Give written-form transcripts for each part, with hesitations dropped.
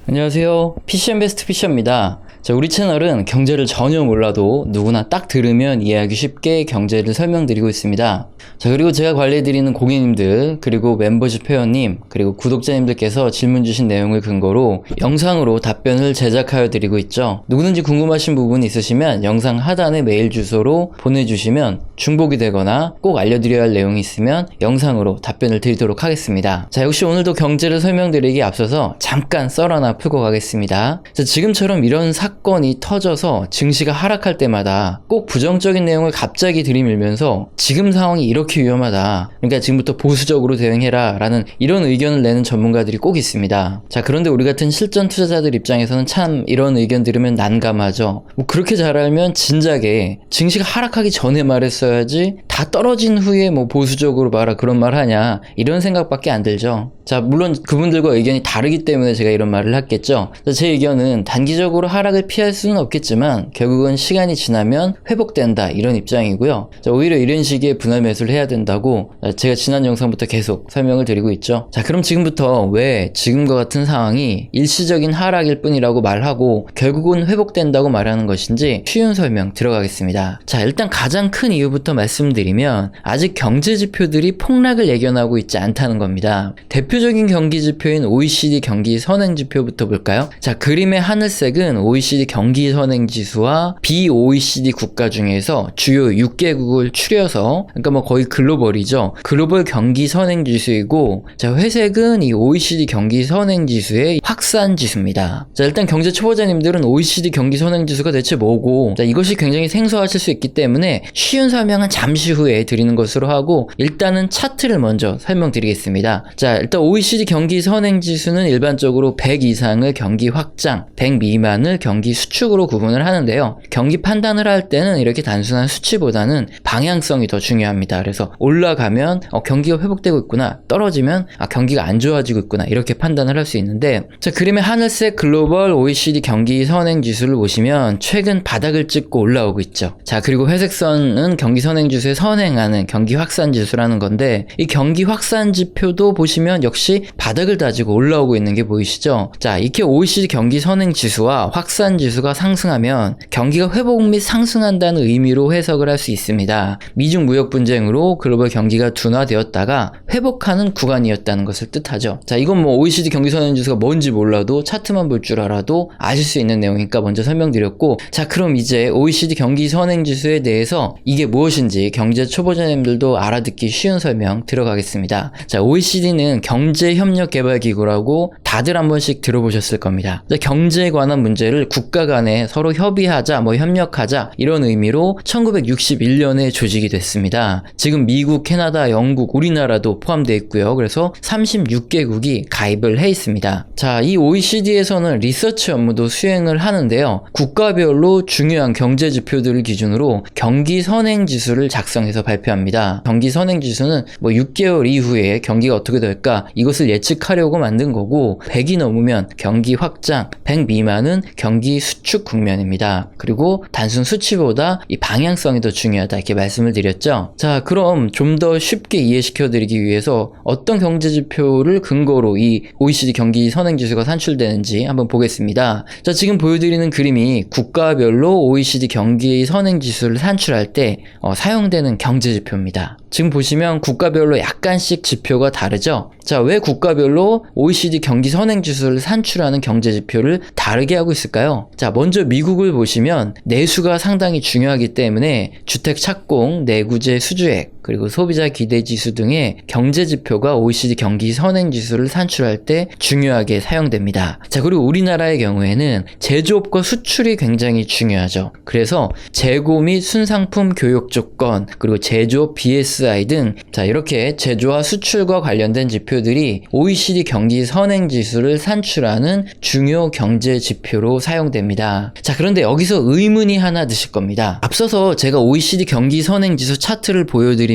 안녕하세요. PCN베스트 피셔입니다. 자, 우리 채널은 경제를 전혀 몰라도 누구나 딱 들으면 이해하기 쉽게 경제를 설명드리고 있습니다. 자, 그리고 제가 관리해드리는 고객님들, 그리고 멤버십 회원님, 그리고 구독자님들께서 질문 주신 내용을 근거로 영상으로 답변을 제작하여 드리고 있죠. 누구든지 궁금하신 부분이 있으시면 영상 하단에 메일 주소로 보내주시면 중복이 되거나 꼭 알려드려야 할 내용이 있으면 영상으로 답변을 드리도록 하겠습니다. 자, 역시 오늘도 경제를 설명드리기에 앞서서 잠깐 썰 하나 풀고 가겠습니다. 자, 지금처럼 이런 사건이 터져서 증시가 하락할 때마다 꼭 부정적인 내용을 갑자기 들이밀면서 지금 상황이 이렇게 위험하다, 그러니까 지금부터 보수적으로 대응해라 라는 이런 의견을 내는 전문가들이 꼭 있습니다. 자, 그런데 우리 같은 실전 투자자들 입장에서는 참 이런 의견 들으면 난감하죠. 뭐 그렇게 잘 알면 진작에 증시가 하락하기 전에 말했어야지 다 떨어진 후에 뭐 보수적으로 말아 그런 말 하냐, 이런 생각밖에 안 들죠. 자, 물론 그분들과 의견이 다르기 때문에 제가 이런 말을 했겠죠. 제 의견은 단기적으로 하락을 피할 수는 없겠지만 결국은 시간이 지나면 회복된다, 이런 입장이고요. 자, 오히려 이런 식의 분할 매수를 해야 된다고 제가 지난 영상부터 계속 설명을 드리고 있죠. 자, 그럼 지금부터 왜 지금과 같은 상황이 일시적인 하락일 뿐이라고 말하고 결국은 회복된다고 말하는 것인지 쉬운 설명 들어가겠습니다. 자, 일단 가장 큰 이유부터 말씀드리면 아직 경제 지표들이 폭락을 예견하고 있지 않다는 겁니다. 대표적인 경기 지표인 OECD 경기 선행 지표부터 볼까요? 자, 그림의 하늘색은 OECD 경기 선행 지수와 BOECD 국가 중에서 주요 6개국을 추려서, 그러니까 뭐 거의 글로벌이죠. 글로벌 경기 선행 지수이고, 자, 회색은 이 OECD 경기 선행 지수의 확산 지수입니다. 자, 일단 경제 초보자님들은 OECD 경기 선행 지수가 대체 뭐고, 자, 이것이 굉장히 생소하실 수 있기 때문에 쉬운 설명은 잠시 후에 드리는 것으로 하고, 일단은 차트를 먼저 설명드리겠습니다. 자, 일단 OECD 경기 선행 지수는 일반적으로 100 이상을 경기 확장, 100 미만을 경기 수축으로 구분을 하는데요. 경기 판단을 할 때는 이렇게 단순한 수치보다는 방향성이 더 중요합니다. 그래서 올라가면 경기가 회복되고 있구나, 떨어지면 경기가 안 좋아지고 있구나, 이렇게 판단을 할 수 있는데, 자, 그림의 하늘색 글로벌 OECD 경기 선행 지수를 보시면 최근 바닥을 찍고 올라오고 있죠. 자, 그리고 회색선은 경기 선행 지수에 선행하는 경기 확산 지수라는 건데, 이 경기 확산 지표도 보시면 역시 바닥을 다지고 올라오고 있는 게 보이시죠? 자, 이렇게 OECD 경기 선행 지수와 확산 지수가 상승하면 경기가 회복 및 상승한다는 의미로 해석을 할 수 있습니다. 미중 무역 분쟁으로 글로벌 경기가 둔화되었다가 회복하는 구간이었다는 것을 뜻하죠. 자, 이건 뭐 OECD 경기 선행 지수가 뭔지 몰라도 차트만 볼 줄 알아도 아실 수 있는 내용이니까 먼저 설명드렸고, 자, 그럼 이제 OECD 경기 선행 지수에 대해서 이게 무엇인지 경제 초보자님들도 알아듣기 쉬운 설명 들어가겠습니다. 자, OECD는 경제협력개발기구라고 다들 한 번씩 들어보셨을 겁니다. 경제에 관한 문제를 국가 간에 서로 협의하자, 뭐 협력하자, 이런 의미로 1961년에 조직이 됐습니다. 지금 미국, 캐나다, 영국, 우리나라도 포함되어 있고요. 그래서 36개국이 가입을 해 있습니다. 자, 이 OECD에서는 리서치 업무도 수행을 하는데요. 국가별로 중요한 경제 지표들을 기준으로 경기 선행 지수를 작성해서 발표합니다. 경기 선행 지수는 뭐 6개월 이후에 경기가 어떻게 될까, 이것을 예측하려고 만든 거고, 100이 넘으면 경기 확장, 100 미만은 경기 수축 국면입니다. 그리고 단순 수치보다 이 방향성이 더 중요하다, 이렇게 말씀을 드렸죠. 자, 그럼 좀 더 쉽게 이해시켜 드리기 위해서 어떤 경제 지표를 근거로 이 OECD 경기 선행 지수가 산출되는지 한번 보겠습니다. 자, 지금 보여드리는 그림이 국가별로 OECD 경기 선행 지수를 산출할 때 사용되는 경제 지표입니다. 지금 보시면 국가별로 약간씩 지표가 다르죠? 자, 왜 국가별로 OECD 경기 선행 지수를 산출하는 경제 지표를 다르게 하고 있을까요? 자, 먼저 미국을 보시면 내수가 상당히 중요하기 때문에 주택 착공, 내구재 수주액, 그리고 소비자 기대 지수 등의 경제 지표가 OECD 경기 선행 지수를 산출할 때 중요하게 사용됩니다. 자, 그리고 우리나라의 경우에는 제조업과 수출이 굉장히 중요하죠. 그래서 재고 및 순상품 교역 조건, 그리고 제조업 BSI 등, 자, 이렇게 제조와 수출과 관련된 지표들이 OECD 경기 선행 지수를 산출하는 중요 경제 지표로 사용됩니다. 자, 그런데 여기서 의문이 하나 드실 겁니다. 앞서서 제가 OECD 경기 선행 지수 차트를 보여드리면서,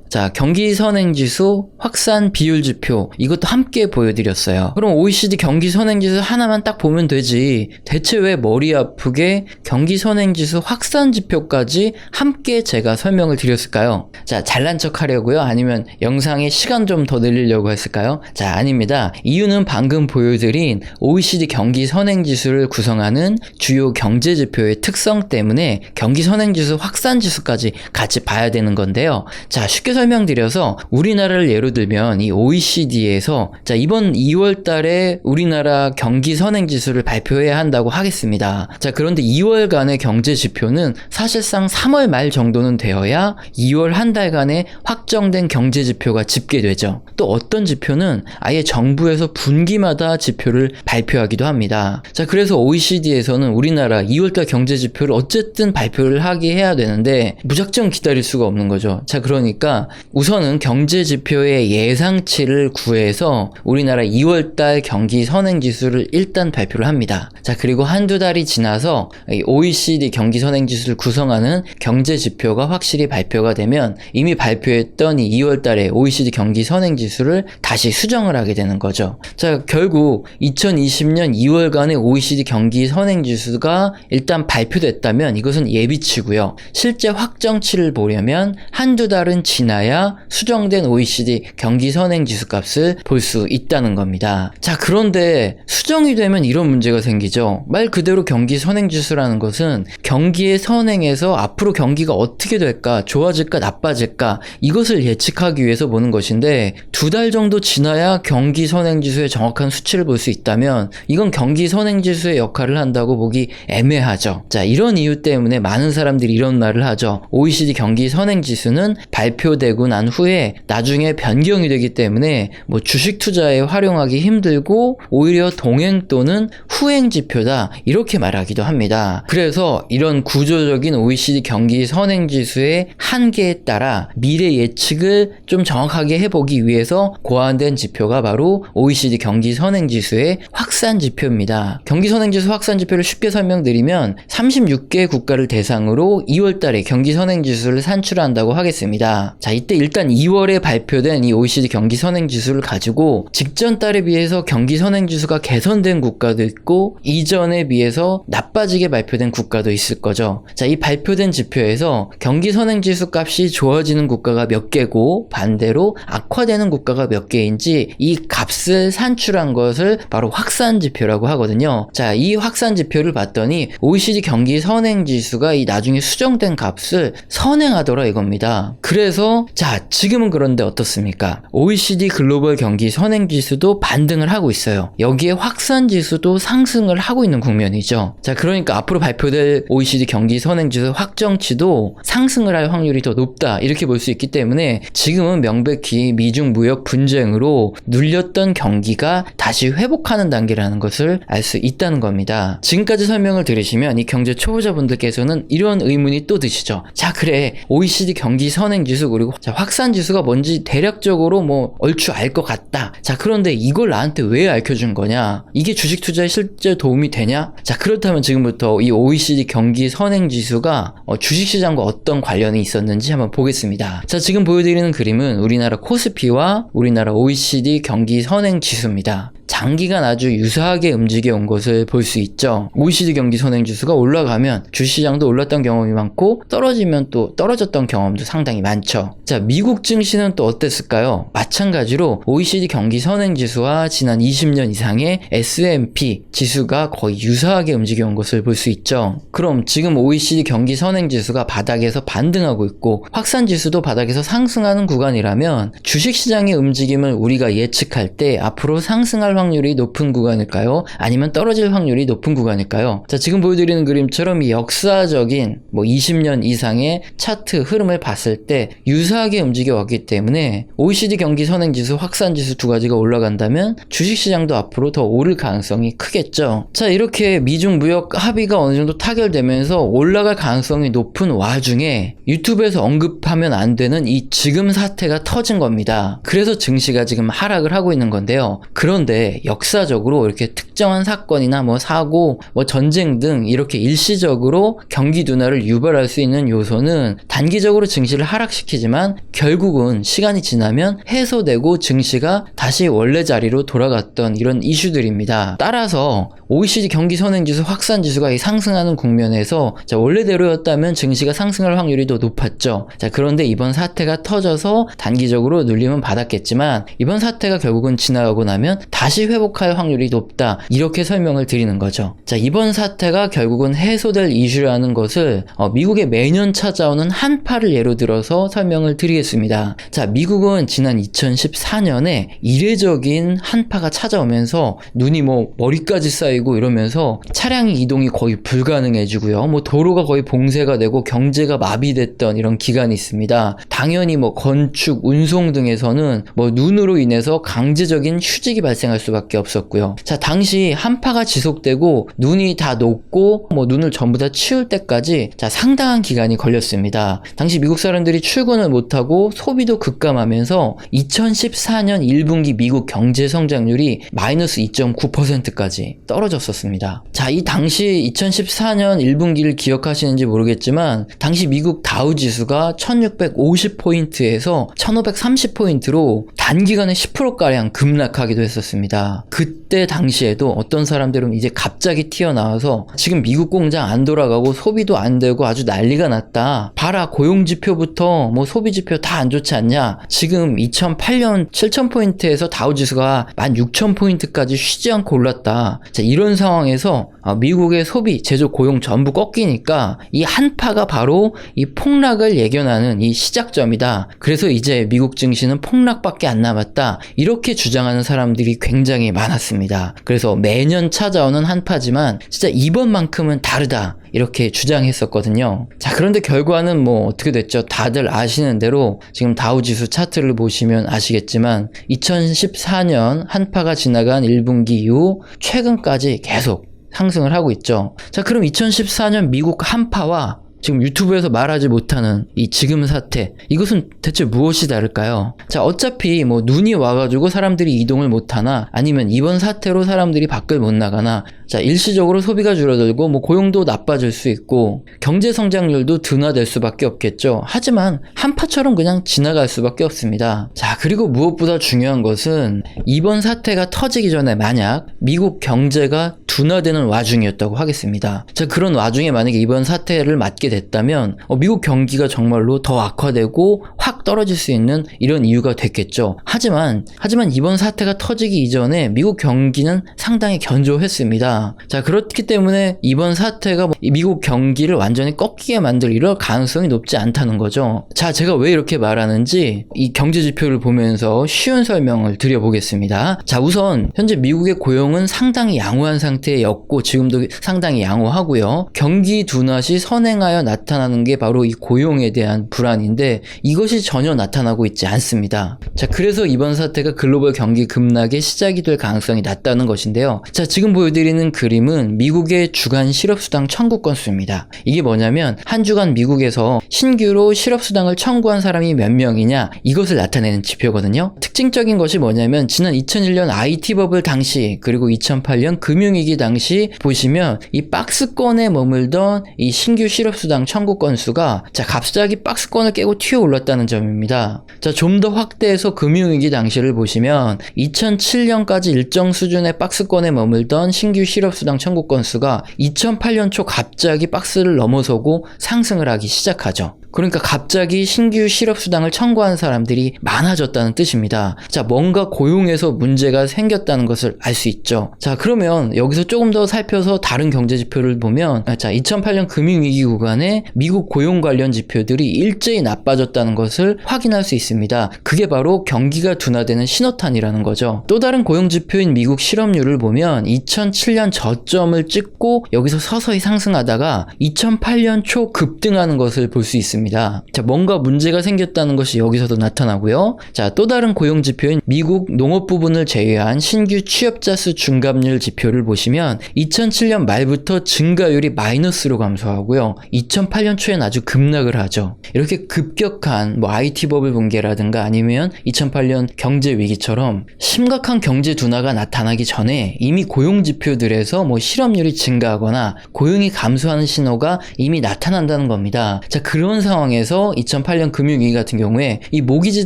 자, 경기 선행 지수, 확산 비율 지표, 이것도 함께 보여드렸어요. 그럼 OECD 경기 선행 지수 하나만 딱 보면 되지, 대체 왜 머리 아프게 경기 선행 지수 확산 지표까지 함께 제가 설명을 드렸을까요? 자, 잘 잘난 척 하려고요? 아니면 영상의 시간 좀 더 늘리려고 했을까요? 자, 아닙니다. 이유는 방금 보여드린 OECD 경기 선행지수를 구성하는 주요 경제지표의 특성 때문에 경기 선행지수 확산지수까지 같이 봐야 되는 건데요. 자, 쉽게 설명드려서 우리나라를 예로 들면 이 OECD에서 자, 이번 2월 달에 우리나라 경기 선행지수를 발표해야 한다고 하겠습니다. 자, 그런데 2월간의 경제지표는 사실상 3월 말 정도는 되어야 2월 한 달간의 확정된 경제지표가 집계되죠. 또 어떤 지표는 아예 정부에서 분기마다 지표를 발표하기도 합니다. 자, 그래서 OECD에서는 우리나라 2월달 경제지표를 어쨌든 발표를 하게 해야 되는데 무작정 기다릴 수가 없는 거죠. 자, 그러니까 우선은 경제지표의 예상치를 구해서 우리나라 2월달 경기 선행지수를 일단 발표를 합니다. 자, 그리고 한두 달이 지나서 OECD 경기 선행지수를 구성하는 경제지표가 확실히 발표가 되면 이미 발표했던 이 2월달에 OECD 경기 선행지수를 다시 수정을 하게 되는 거죠. 자, 결국 2020년 2월간의 OECD 경기 선행지수가 일단 발표됐다면 이것은 예비치고요. 실제 확정치를 보려면 한두 달은 지나야 수정된 OECD 경기 선행지수 값을 볼 수 있다는 겁니다. 자, 그런데 수정이 되면 이런 문제가 생기죠. 말 그대로 경기 선행지수라는 것은 경기의 선행에서 앞으로 경기가 어떻게 될까, 좋아질까, 나빠질까 이것을 예측하기 위해서 보는 것인데 두 달 정도 지나야 경기 선행지수의 정확한 수치를 볼 수 있다면 이건 경기 선행지수의 역할을 한다고 보기 애매하죠. 자, 이런 이유 때문에 많은 사람들이 이런 말을 하죠. OECD 경기 선행지수는 발표되고 난 후에 나중에 변경이 되기 때문에 뭐 주식 투자에 활용하기 힘들고 오히려 동행 또는 후행 지표다 이렇게 말하기도 합니다. 그래서 이런 구조적인 OECD 경기 선행지수의 한계에 따라 미래 예측을 좀 정확하게 해보기 위해서 고안된 지표가 바로 OECD 경기 선행지수의 확산 지표입니다. 경기 선행지수 확산 지표를 쉽게 설명드리면 36개 국가를 대상으로 2월달에 경기 선행지수를 산출한다고 하겠습니다. 자, 이때 일단 2월에 발표된 이 OECD 경기 선행지수를 가지고 직전 달에 비해서 경기 선행지수가 개선된 국가도 있고 이전에 비해서 나빠지게 발표된 국가도 있을 거죠. 자, 이 발표된 지표에서 경기 선행지수 값이 좋아지는 국가가 몇 개고 반대로 악화되는 국가가 몇 개인지 이 값을 산출한 것을 바로 확산 지표라고 하거든요. 자, 이 확산 지표를 봤더니 OECD 경기 선행지수가 이 나중에 수정된 값을 선행하더라 이겁니다. 그래서 자, 지금은 그런데 어떻습니까? OECD 글로벌 경기 선행지수도 반등을 하고 있어요. 여기에 확산지수도 상승을 하고 있는 국면이죠. 자, 그러니까 앞으로 발표될 OECD 경기 선행지수 확정치도 상승을 할 확률이 더 높다 이렇게 볼 수 있기 때문에 지금은 명백히 미중 무역 분쟁으로 눌렸던 경기가 다시 회복하는 단계라는 것을 알 수 있다는 겁니다. 지금까지 설명을 들으시면 이 경제 초보자분들께서는 이런 의문이 또 드시죠. 자, 그래 OECD 경기 선행지수 그리고 자, 확산지수가 뭔지 대략적으로 뭐 얼추 알 것 같다. 자, 그런데 이걸 나한테 왜 알려준 거냐? 이게 주식 투자에 실제 도움이 되냐? 자, 그렇다면 지금부터 이 OECD 경기 선행지수가 주식시장과 어떤 관련이 있었는지 한번 보겠습니다. 자, 지금 보여드리는 그림은 우리나라 코스피와 우리나라 OECD 경기 선행지수입니다. 장기간 아주 유사하게 움직여 온 것을 볼 수 있죠. OECD 경기 선행지수가 올라가면 주시장도 올랐던 경험이 많고 떨어지면 또 떨어졌던 경험도 상당히 많죠. 자, 미국 증시는 또 어땠을까요? 마찬가지로 OECD 경기 선행지수와 지난 20년 이상의 S&P 지수가 거의 유사하게 움직여 온 것을 볼 수 있죠. 그럼 지금 OECD 경기 선행지수가 바닥에서 반등하고 있고 확산지수도 바닥에서 상승하는 구간이라면 주식시장의 움직임을 우리가 예측할 때 앞으로 상승할 확률이 높은 구간일까요? 아니면 떨어질 확률이 높은 구간일까요? 자, 지금 보여드리는 그림처럼 이 역사적인 뭐 20년 이상의 차트 흐름을 봤을 때 유사하게 움직여 왔기 때문에 OECD 경기 선행지수, 확산지수 두 가지가 올라간다면 주식시장도 앞으로 더 오를 가능성이 크겠죠. 자, 이렇게 미중 무역 합의가 어느 정도 타결되면서 올라갈 가능성이 높은 와중에 유튜브에서 언급하면 안 되는 이 지금 사태가 터진 겁니다. 그래서 증시가 지금 하락을 하고 있는 건데요. 그런데 미국의 역사적으로 이렇게 특정한 사건이나 뭐 사고, 뭐 전쟁 등 이렇게 일시적으로 경기 둔화를 유발할 수 있는 요소는 단기적으로 증시를 하락시키지만 결국은 시간이 지나면 해소되고 증시가 다시 원래 자리로 돌아갔던 이런 이슈들입니다. 따라서 OECD 경기 선행지수 확산지수가 상승하는 국면에서 원래대로였다면 증시가 상승할 확률이 더 높았죠. 그런데 이번 사태가 터져서 단기적으로 눌림은 받았겠지만 이번 사태가 결국은 지나가고 나면 다시 회복할 확률이 높다, 이렇게 설명을 드리는 거죠. 이번 사태가 결국은 해소될 이슈라는 것을 미국에 매년 찾아오는 한파를 예로 들어서 설명을 드리겠습니다. 미국은 지난 2014년에 이례적인 한파가 찾아오면서 눈이 뭐 머리까지 쌓이고 이러면서 차량 이동이 거의 불가능해지고요. 뭐 도로가 거의 봉쇄가 되고 경제가 마비됐던 이런 기간이 있습니다. 당연히 뭐 건축, 운송 등에서는 뭐 눈으로 인해서 강제적인 휴직이 발생할 수밖에 없었고요. 당시 한파가 지속되고 눈이 다 녹고 뭐 눈을 전부 다 치울 때까지 상당한 기간이 걸렸습니다. 당시 미국 사람들이 출근을 못하고 소비도 급감하면서 2014년 1분기 미국 경제 성장률이 마이너스 2.9%까지 떨어졌었습니다. 이 당시 2014년 1분기를 기억하시는지 모르겠지만 당시 미국 다우 지수가 1650포인트에서 1530포인트로 단기간에 10%가량 급락하기도 했었습니다. 그때 당시에도 어떤 사람들은 이제 갑자기 튀어나와서 지금 미국 공장 안 돌아가고 소비도 안 되고 아주 난리가 났다. 봐라, 고용지표부터 뭐 소비지표 다 안 좋지 않냐. 지금 2008년 7000포인트에서 다우지수가 16000포인트까지 쉬지 않고 올랐다. 이런 상황에서 미국의 소비, 제조, 고용 전부 꺾이니까 이 한파가 바로 이 폭락을 예견하는 이 시작점이다. 그래서 이제 미국 증시는 폭락밖에 안 남았다. 이렇게 주장하는 사람들이 굉장히 많았습니다. 그래서 매년 찾아오는 한파지만 진짜 이번만큼은 다르다, 이렇게 주장했었거든요. 그런데 결과는 뭐 어떻게 됐죠? 다들 아시는 대로 지금 다우지수 차트를 보시면 아시겠지만 2014년 한파가 지나간 1분기 이후 최근까지 계속 상승을 하고 있죠. 그럼 2014년 미국 한파와 지금 유튜브에서 말하지 못하는 이 지금 사태, 이것은 대체 무엇이 다를까요? 어차피 뭐 눈이 와가지고 사람들이 이동을 못하나, 아니면 이번 사태로 사람들이 밖을 못 나가나, 일시적으로 소비가 줄어들고 뭐 고용도 나빠질 수 있고 경제 성장률도 둔화될 수밖에 없겠죠. 하지만 한파처럼 그냥 지나갈 수밖에 없습니다. 그리고 무엇보다 중요한 것은 이번 사태가 터지기 전에 만약 미국 경제가 둔화되는 와중이었다고 하겠습니다. 그런 와중에 만약에 이번 사태를 맞게 됐다면 미국 경기가 정말로 더 악화되고 확 떨어질 수 있는 이런 이유가 됐겠죠. 하지만 이번 사태가 터지기 이전에 미국 경기는 상당히 견조했습니다. 그렇기 때문에 이번 사태가 미국 경기를 완전히 꺾이게 만들 이럴 가능성이 높지 않다는 거죠. 제가 왜 이렇게 말하는지 이 경제 지표를 보면서 쉬운 설명을 드려보겠습니다. 우선 현재 미국의 고용은 상당히 양호한 상태였고 지금도 상당히 양호하고요. 경기 둔화 시 선행하여 나타나는 게 바로 이 고용에 대한 불안인데 이것이 전혀 나타나고 있지 않습니다. 그래서 이번 사태가 글로벌 경기 급락의 시작이 될 가능성이 낮다는 것인데요. 지금 보여드리는 그림은 미국의 주간 실업수당 청구 건수입니다. 이게 뭐냐면 한 주간 미국에서 신규로 실업수당을 청구한 사람이 몇 명이냐, 이것을 나타내는 지표거든요. 특징적인 것이 뭐냐면 지난 2001년 IT 버블 당시 그리고 2008년 금융위기 당시 보시면 이 박스권에 머물던 이 신규 실업수당 청구 건수가 갑자기 박스권을 깨고 튀어 올랐다는 점입니다. 좀 더 확대해서 금융위기 당시를 보시면 2007년까지 일정 수준의 박스권에 머물던 신규 실업수당 청구 건수가 2008년 초 갑자기 박스를 넘어서고 상승을 하기 시작하죠. 그러니까 갑자기 신규 실업수당을 청구한 사람들이 많아졌다는 뜻입니다. 뭔가 고용에서 문제가 생겼다는 것을 알 수 있죠. 그러면 여기서 조금 더 살펴서 다른 경제 지표를 보면 2008년 금융위기 구간에 미국 고용 관련 지표들이 일제히 나빠졌다는 것을 확인할 수 있습니다. 그게 바로 경기가 둔화되는 신호탄이라는 거죠. 또 다른 고용 지표인 미국 실업률을 보면 2007년 저점을 찍고 여기서 서서히 상승하다가 2008년 초 급등하는 것을 볼 수 있습니다. 보겠습니다. 자, 뭔가 문제가 생겼다는 것이 여기서도 나타나고요. 자, 또 다른 고용 지표인 미국 농업 부분을 제외한 신규 취업자 수 중감률 지표를 보시면 2007년 말부터 증가율이 마이너스로 감소하고요. 2008년 초엔 아주 급락을 하죠. 이렇게 급격한 IT 버블 붕괴라든가 아니면 2008년 경제 위기처럼 심각한 경제 둔화가 나타나기 전에 이미 고용 지표들에서 실업률이 증가하거나 고용이 감소하는 신호가 이미 나타난다는 겁니다. 자, 그런 상황에서 2008년 금융위기 같은 경우에 이 모기지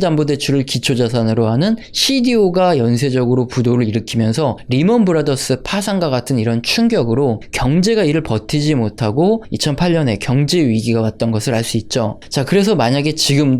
담보대출을 기초자산으로 하는 CDO가 연쇄적으로 부도를 일으키면서 리먼 브라더스 파산과 같은 이런 충격으로 경제가 이를 버티지 못하고 2008년에 경제 위기가 왔던 것을 알 수 있죠. 자, 그래서 만약에 지금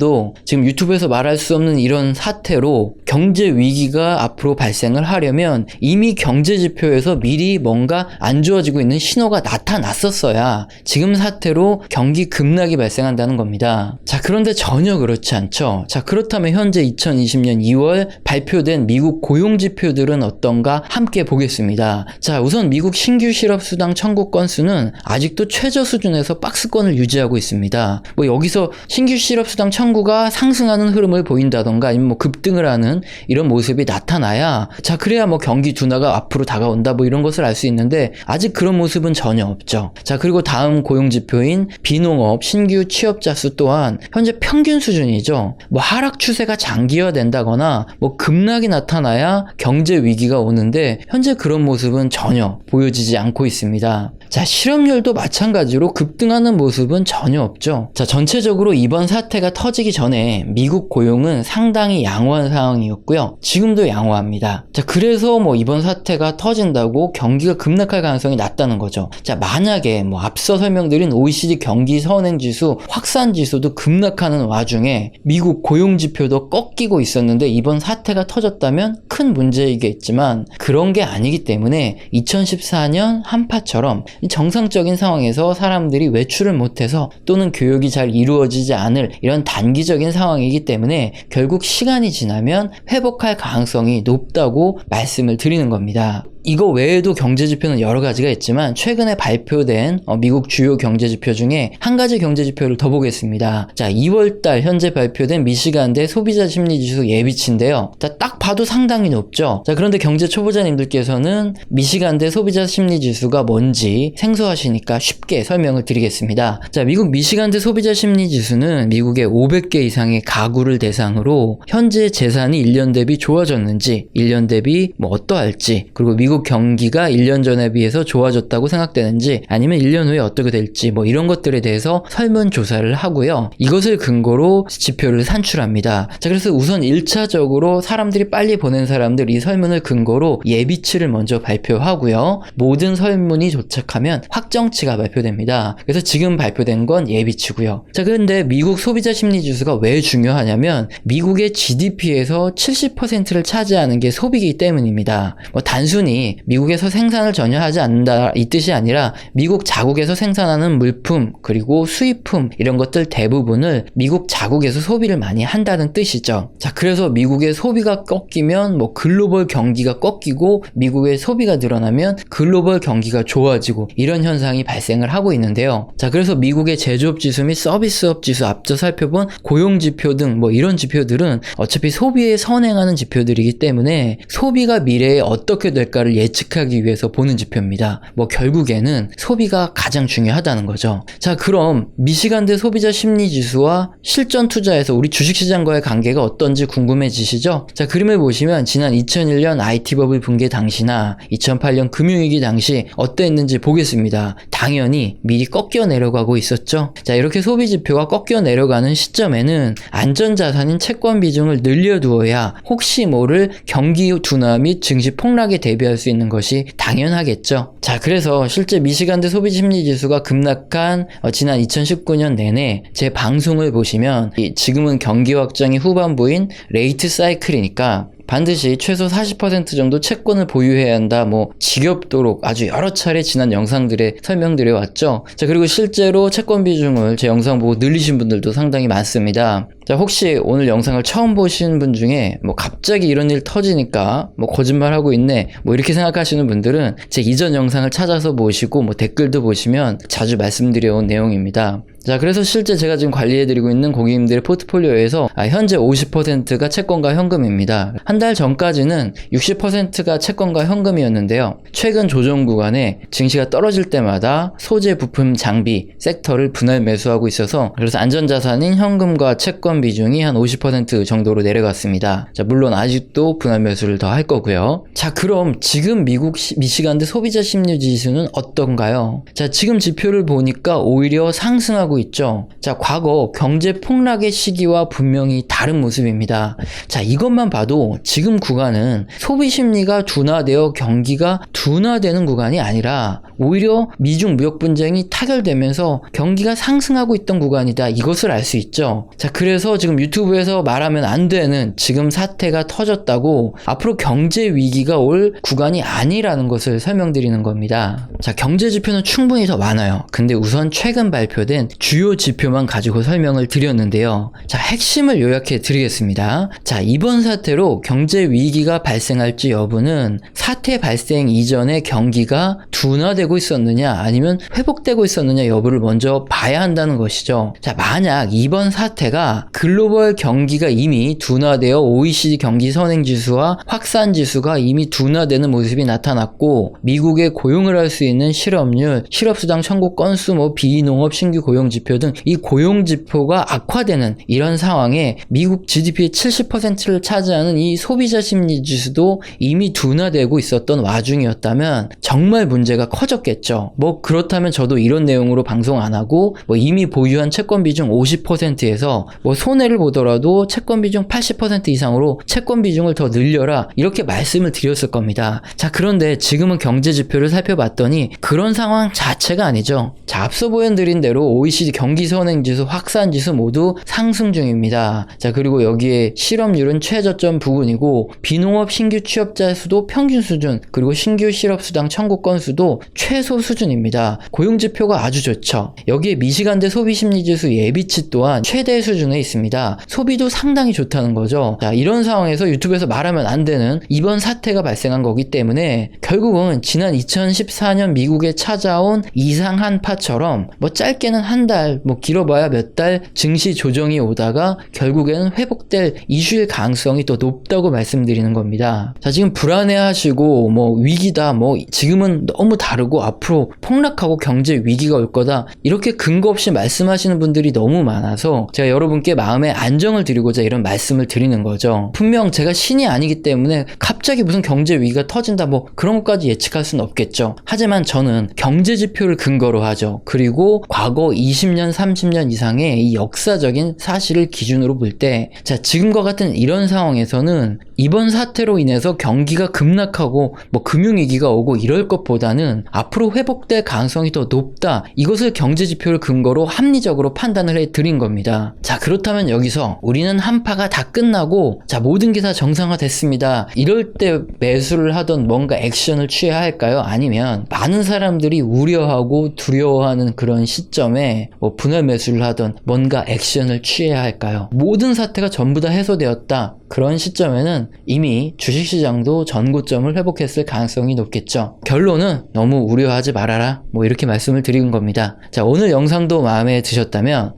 유튜브에서 말할 수 없는 이런 사태로 경제 위기가 앞으로 발생을 하려면 이미 경제 지표에서 미리 뭔가 안 좋아지고 있는 신호가 나타났었어야 지금 사태로 경기 급락이 발생한다는 겁니다. 자, 그런데 전혀 그렇지 않죠. 자, 그렇다면 현재 2020년 2월 발표된 미국 고용 지표들은 어떤가 함께 보겠습니다. 자, 우선 미국 신규 실업수당 청구 건수는 아직도 최저 수준에서 박스권을 유지하고 있습니다. 여기서 신규 실업수당 청구가 상승하는 흐름을 보인다던가 아니면 급등을 하는 이런 모습이 나타나야 그래야 경기 둔화가 앞으로 다가온다 이런 것을 알 수 있는데 아직 그런 모습은 전혀 없죠. 자, 그리고 다음 고용 지표인 비농업 신규 취업자 수 또한 현재 평균 수준이죠. 하락 추세가 장기화된다거나 급락이 나타나야 경제 위기가 오는데 현재 그런 모습은 전혀 보여지지 않고 있습니다. 자, 실업률도 마찬가지로 급등하는 모습은 전혀 없죠. 자, 전체적으로 이번 사태가 터지기 전에 미국 고용은 상당히 양호한 상황이었고요. 지금도 양호합니다. 자, 그래서 이번 사태가 터진다고 경기가 급락할 가능성이 낮다는 거죠. 자, 만약에 앞서 설명드린 OECD 경기 선행지수, 확산지수도 급락하는 와중에 미국 고용 지표도 꺾이고 있었는데 이번 사태가 터졌다면 큰 문제이겠지만 그런 게 아니기 때문에 2014년 한파처럼 정상적인 상황에서 사람들이 외출을 못해서 또는 교육이 잘 이루어지지 않을 이런 단기적인 상황이기 때문에 결국 시간이 지나면 회복할 가능성이 높다고 말씀을 드리는 겁니다. 이거 외에도 경제지표는 여러 가지가 있지만 최근에 발표된 미국 주요 경제지표 중에 한 가지 경제지표를 더 보겠습니다. 자, 2월달 현재 발표된 미시간대 소비자 심리지수 예비치인데요. 자, 딱 봐도 상당히 높죠. 자, 그런데 경제 초보자님들께서는 미시간대 소비자 심리지수가 뭔지 생소하시니까 쉽게 설명을 드리겠습니다. 자, 미국 미시간대 소비자 심리지수는 미국의 500개 이상의 가구를 대상으로 현재 재산이 1년 대비 좋아졌는지, 1년 대비 어떠할지, 그리고 미국 경기가 1년 전에 비해서 좋아졌다고 생각되는지 아니면 1년 후에 어떻게 될지 이런 것들에 대해서 설문조사를 하고요. 이것을 근거로 지표를 산출합니다. 자, 그래서 우선 1차적으로 사람들이 빨리 보낸 사람들 이 설문을 근거로 예비치를 먼저 발표하고요. 모든 설문이 도착하면 확정치가 발표됩니다. 그래서 지금 발표된 건 예비치고요. 자, 그런데 미국 소비자 심리지수가 왜 중요하냐면 미국의 GDP에서 70%를 차지하는 게 소비이기 때문입니다. 단순히 미국에서 생산을 전혀 하지 않는다 이 뜻이 아니라 미국 자국에서 생산하는 물품 그리고 수입품 이런 것들 대부분을 미국 자국에서 소비를 많이 한다는 뜻이죠. 자, 그래서 미국의 소비가 꺾이면 글로벌 경기가 꺾이고 미국의 소비가 늘어나면 글로벌 경기가 좋아지고 이런 현상이 발생을 하고 있는데요. 자, 그래서 미국의 제조업 지수 및 서비스업 지수 앞서 살펴본 고용 지표 등 이런 지표들은 어차피 소비에 선행하는 지표들이기 때문에 소비가 미래에 어떻게 될까를 예측하기 위해서 보는 지표입니다. 결국에는 소비가 가장 중요하다는 거죠. 자, 그럼 미시간대 소비자 심리지수와 실전 투자에서 우리 주식시장과의 관계가 어떤지 궁금해지시죠? 자, 그림을 보시면 지난 2001년 IT 버블 붕괴 당시나 2008년 금융위기 당시 어땠는지 보겠습니다. 당연히 미리 꺾여 내려가고 있었죠. 자, 이렇게 소비 지표가 꺾여 내려가는 시점에는 안전자산인 채권 비중을 늘려두어야 혹시 모를 경기 둔화 및 증시 폭락에 대비할 수 있는 것이 당연하겠죠. 자, 그래서 실제 미시간대 소비심리지수가 급락한 지난 2019년 내내 제 방송을 보시면 지금은 경기 확장이 후반부인 레이트 사이클이니까 반드시 최소 40% 정도 채권을 보유해야 한다. 지겹도록 아주 여러 차례 지난 영상들에 설명드려 왔죠. 자, 그리고 실제로 채권 비중을 제 영상 보고 늘리신 분들도 상당히 많습니다. 자, 혹시 오늘 영상을 처음 보신 분 중에 뭐 갑자기 이런 일 터지니까 뭐 거짓말하고 있네 뭐 이렇게 생각하시는 분들은 제 이전 영상을 찾아서 보시고 뭐 댓글도 보시면 자주 말씀드려온 내용입니다. 자, 그래서 실제 제가 지금 관리해드리고 있는 고객님들의 포트폴리오에서 현재 50%가 채권과 현금입니다. 한 달 전까지는 60%가 채권과 현금이었는데요. 최근 조정 구간에 증시가 떨어질 때마다 소재, 부품, 장비 섹터를 분할 매수하고 있어서 그래서 안전자산인 현금과 채권 비중이 한 50% 정도로 내려갔습니다. 자, 물론 아직도 분할 매수를 더 할 거고요. 자, 그럼 지금 미국 미시간대 소비자 심리 지수는 어떤가요? 자, 지금 지표를 보니까 오히려 상승하고 있죠. 자, 과거 경제 폭락의 시기와 분명히 다른 모습입니다. 자, 이것만 봐도 지금 구간은 소비 심리가 둔화되어 경기가 둔화되는 구간이 아니라 오히려 미중 무역 분쟁이 타결되면서 경기가 상승하고 있던 구간이다. 이것을 알 수 있죠. 자, 그래서 지금 유튜브에서 말하면 안 되는 지금 사태가 터졌다고 앞으로 경제 위기가 올 구간이 아니라는 것을 설명드리는 겁니다. 자, 경제 지표는 충분히 더 많아요. 근데 우선 최근 발표된 주요 지표만 가지고 설명을 드렸는데요. 자, 핵심을 요약해 드리겠습니다. 자, 이번 사태로 경제 위기가 발생할지 여부는 사태 발생 이전에 경기가 둔화되고 있었느냐 아니면 회복되고 있었느냐 여부를 먼저 봐야 한다는 것이죠. 자, 만약 이번 사태가 글로벌 경기가 이미 둔화되어 OECD 경기 선행지수와 확산지수가 이미 둔화되는 모습이 나타났고 미국의 고용을 할 수 있는 실업률, 실업수당 청구 건수, 비농업 신규 고용 지표 등 이 고용 지표가 악화되는 이런 상황에 미국 GDP의 70%를 차지하는 이 소비자 심리 지수도 이미 둔화되고 있었던 와중이었다면 정말 문제가 커졌겠죠. 그렇다면 저도 이런 내용으로 방송 안 하고 이미 보유한 채권 비중 50%에서 손해를 보더라도 채권 비중 80% 이상으로 채권 비중을 더 늘려라 이렇게 말씀을 드렸을 겁니다. 자, 그런데 지금은 경제 지표를 살펴봤더니 그런 상황 자체가 아니죠. 자, 앞서 보여드린 대로 OECD 경기 선행지수, 확산지수 모두 상승 중입니다. 자, 그리고 여기에 실업률은 최저점 부근이고 비농업 신규 취업자 수도 평균 수준, 그리고 신규 실업수당 청구 건수도 최소 수준입니다. 고용지표가 아주 좋죠. 여기에 미시간대 소비심리지수 예비치 또한 최대 수준에 있습니다. 소비도 상당히 좋다는 거죠. 자, 이런 상황에서 유튜브에서 말하면 안 되는 이번 사태가 발생한 거기 때문에 결국은 지난 2014년 미국에 찾아온 이상 한파처럼 짧게는 한 달, 길어봐야 몇 달 증시 조정이 오다가 결국에는 회복될 이슈의 가능성이 더 높다고 말씀드리는 겁니다. 자, 지금 불안해하시고 위기다, 지금은 너무 다르고 앞으로 폭락하고 경제 위기가 올 거다 이렇게 근거 없이 말씀하시는 분들이 너무 많아서 제가 여러분께 마음의 안정을 드리고자 이런 말씀을 드리는 거죠. 분명 제가 신이 아니기 때문에 갑자기 무슨 경제 위기가 터진다 그런 것까지 예측할 수는 없겠죠. 하지만 저는 경제 지표를 근거로 하죠. 그리고 과거 20년, 30년 이상의 이 역사적인 사실을 기준으로 볼 때, 자, 지금과 같은 이런 상황에서는 이번 사태로 인해서 경기가 급락하고 금융위기가 오고 이럴 것보다는 앞으로 회복될 가능성이 더 높다. 이것을 경제지표를 근거로 합리적으로 판단을 해드린 겁니다. 자, 그렇다면 여기서 우리는 한파가 다 끝나고 자, 모든 게 다 정상화됐습니다. 이럴 때 매수를 하던 뭔가 액션을 취해야 할까요? 아니면 많은 사람들이 우려하고 두려워하는 그런 시점에 분할 매수를 하던 뭔가 액션을 취해야 할까요? 모든 사태가 전부 다 해소되었다. 그런 시점에는 이미 주식시장도 전고점을 회복했을 가능성이 높겠죠. 결론은 너무 우려하지 말아라. 이렇게 말씀을 드리는 겁니다. 자, 오늘 영상도 마음에 드셨다면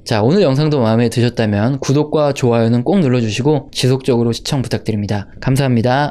구독과 좋아요는 꼭 눌러주시고 지속적으로 시청 부탁드립니다. 감사합니다.